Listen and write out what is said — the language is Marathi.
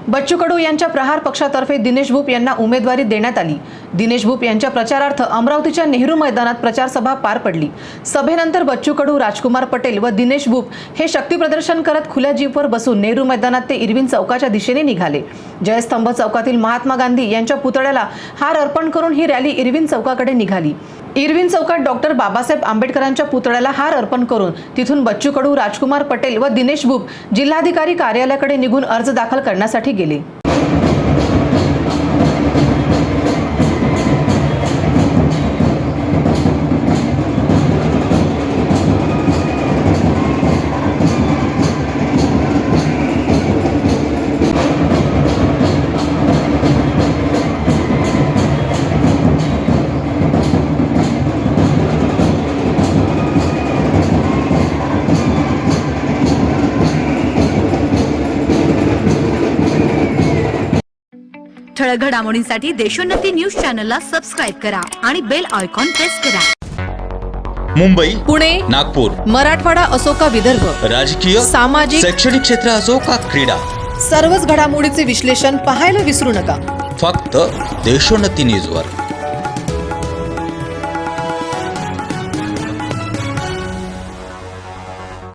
बच्चू कडू यांच्या प्रहार पक्षातर्फे दिनेश भूप यांना उमेदवारी देण्यात आली। दिनेश भूप यांच्या प्रचारार्थ अमरावतीच्या नेहरू मैदानात प्रचार सभा पार पडली। सभेनंतर बच्चू कडू, राजकुमार पटेल व दिनेश भूप हे शक्ती प्रदर्शन करत खुल्या जीपवर बसून नेहरू मैदानात ते इरविन चौकाच्या दिशेने निघाले। जयस्तंभ चौकातील महात्मा गांधी यांच्या पुतळ्याला हार अर्पण करून ही रॅली इरविन चौकाकडे निघाली। इरविन चौकात डॉक्टर बाबासाहेब आंबेडकरांच्या पुतळ्याला हार अर्पण करून तिथून बच्चू कडू, राजकुमार पटेल व दिनेश भूप जिल्हाधिकारी कार्यालयाकडे निघून अर्ज दाखल करण्यासाठी गेले। ठळक घडामोडींसाठी देशोन्नती न्यूज चॅनलला सबस्क्राइब करा आणि बेल आयकॉन प्रेस करा। मुंबई, पुणे, नागपूर, मराठवाडा असो का विदर्भ, राजकीय, सामाजिक, शैक्षणिक क्षेत्र असो का क्रीडा, सर्वच घडामोडीचे विश्लेषण पाहायला विसरू नका। फक्त देशोन्नती न्यूजवर।